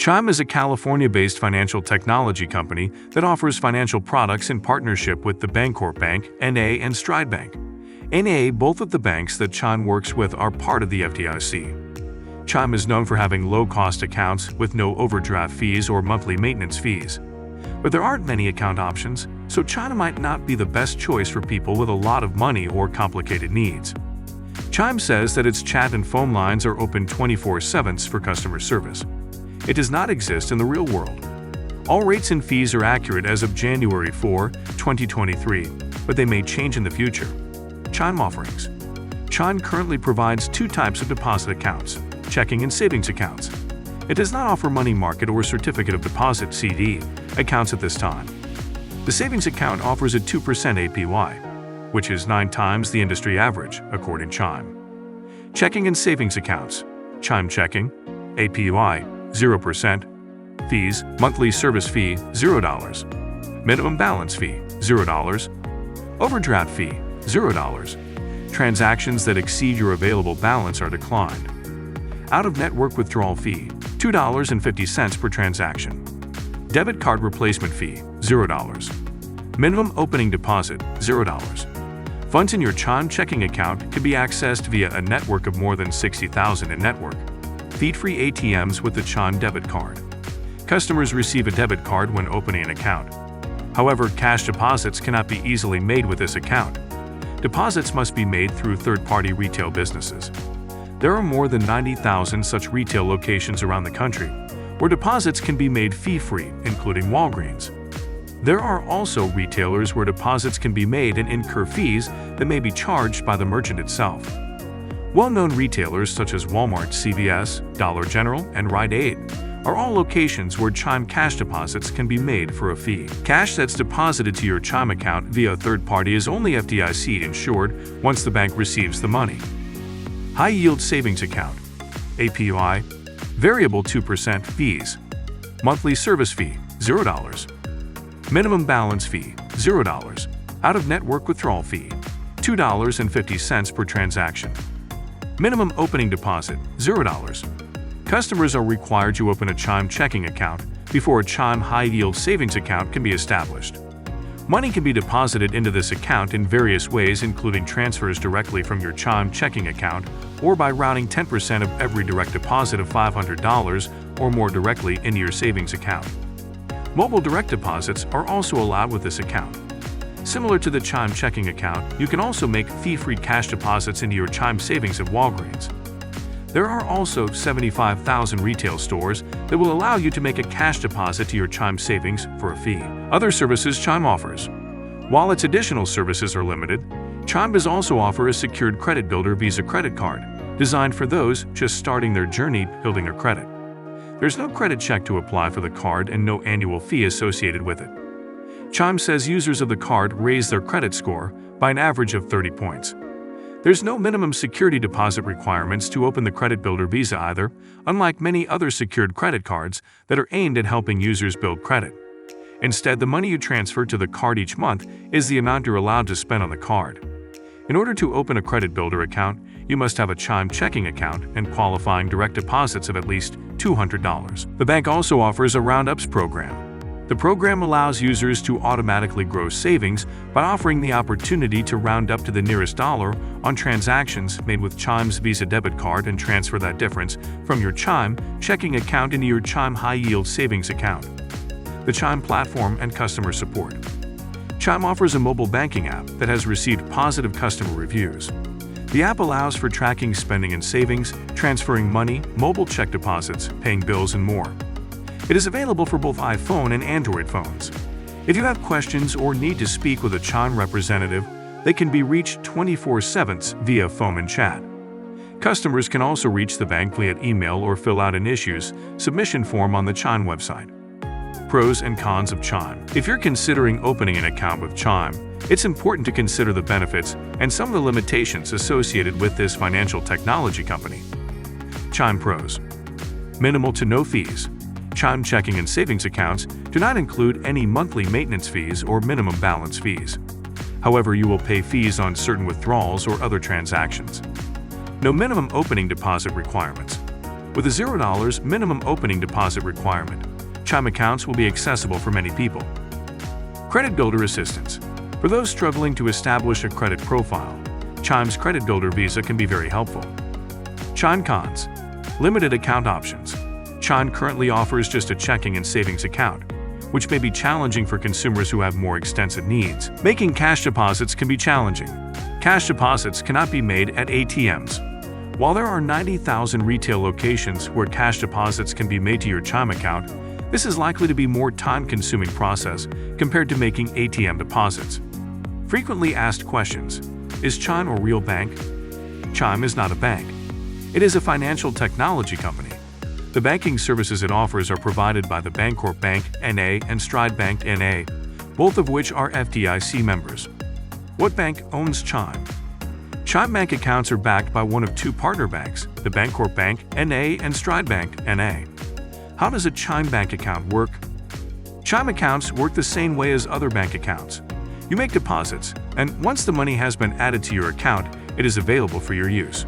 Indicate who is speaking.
Speaker 1: Chime is a California-based financial technology company that offers financial products in partnership with the Bancorp Bank, NA, and Stride Bank. NA, both of the banks that Chime works with are part of the FDIC. Chime is known for having low-cost accounts with no overdraft fees or monthly maintenance fees. But there aren't many account options, so Chime might not be the best choice for people with a lot of money or complicated needs. Chime says that its chat and phone lines are open 24/7 for customer service. It does not exist in the real world. All rates and fees are accurate as of January 4, 2023, but they may change in the future. Chime offerings. Chime currently provides two types of deposit accounts, checking and savings accounts. It does not offer money market or certificate of deposit (CD) accounts at this time. The savings account offers a 2% APY, which is 9 times the industry average, according to Chime. Checking and savings accounts. Chime checking, APY 0%, fees, monthly service fee $0, minimum balance fee $0, overdraft fee $0. Transactions that exceed your available balance are declined. Out-of-network withdrawal fee $2.50 per transaction. Debit card replacement fee $0. Minimum opening deposit $0. Funds in your Chime checking account can be accessed via a network of more than 60,000 in network. Fee-free ATMs with the Chime debit card. Customers receive a debit card when opening an account. However, cash deposits cannot be easily made with this account. Deposits must be made through third-party retail businesses. There are more than 90,000 such retail locations around the country, where deposits can be made fee-free, including Walgreens. There are also retailers where deposits can be made and incur fees that may be charged by the merchant itself. Well-known retailers such as Walmart, CVS, Dollar General, and Rite Aid are all locations where Chime cash deposits can be made for a fee. Cash that's deposited to your Chime account via a third party is only FDIC insured once the bank receives the money. High-yield savings account. APY, variable 2% fees. Monthly service fee, $0. Minimum balance fee, $0. Out-of-network withdrawal fee, $2.50 per transaction. Minimum opening deposit, $0. Customers are required to open a Chime checking account before a Chime high-yield savings account can be established. Money can be deposited into this account in various ways, including transfers directly from your Chime checking account or by routing 10% of every direct deposit of $500 or more directly into your savings account. Mobile direct deposits are also allowed with this account. Similar to the Chime checking account, you can also make fee-free cash deposits into your Chime savings at Walgreens. There are also 75,000 retail stores that will allow you to make a cash deposit to your Chime savings for a fee. Other services Chime offers. While its additional services are limited, Chime does also offer a secured credit builder Visa credit card, designed for those just starting their journey building their credit. There's no credit check to apply for the card and no annual fee associated with it. Chime says users of the card raise their credit score by an average of 30 points. There's no minimum security deposit requirements to open the Credit Builder Visa either, unlike many other secured credit cards that are aimed at helping users build credit. Instead, the money you transfer to the card each month is the amount you're allowed to spend on the card. In order to open a Credit Builder account, you must have a Chime checking account and qualifying direct deposits of at least $200. The bank also offers a Roundups program. The program allows users to automatically grow savings by offering the opportunity to round up to the nearest dollar on transactions made with Chime's Visa debit card and transfer that difference from your Chime checking account into your Chime high-yield savings account. The Chime platform and customer support. Chime offers a mobile banking app that has received positive customer reviews. The app allows for tracking spending and savings, transferring money, mobile check deposits, paying bills, and more. It is available for both iPhone and Android phones. If you have questions or need to speak with a Chime representative, they can be reached 24/7 via phone and chat. Customers can also reach the bank via email or fill out an issues submission form on the Chime website. Pros and cons of Chime. If you're considering opening an account with Chime, it's important to consider the benefits and some of the limitations associated with this financial technology company. Chime pros. Minimal to no fees. Chime checking and savings accounts do not include any monthly maintenance fees or minimum balance fees. However, you will pay fees on certain withdrawals or other transactions. No minimum opening deposit requirements. With a $0 minimum opening deposit requirement, Chime accounts will be accessible for many people. Credit Builder Assistance. For those struggling to establish a credit profile, Chime's Credit Builder Visa can be very helpful. Chime Cons. Limited account options. Chime currently offers just a checking and savings account, which may be challenging for consumers who have more extensive needs. Making cash deposits can be challenging. Cash deposits cannot be made at ATMs. While there are 90,000 retail locations where cash deposits can be made to your Chime account, this is likely to be a more time-consuming process compared to making ATM deposits. Frequently asked questions. Is Chime a real bank? Chime is not a bank. It is a financial technology company. The banking services it offers are provided by the Bancorp Bank, N.A. and Stride Bank, N.A., both of which are FDIC members. What bank owns Chime? Chime Bank accounts are backed by one of two partner banks, the Bancorp Bank, N.A. and Stride Bank, N.A. How does a Chime Bank account work? Chime accounts work the same way as other bank accounts. You make deposits, and once the money has been added to your account, it is available for your use.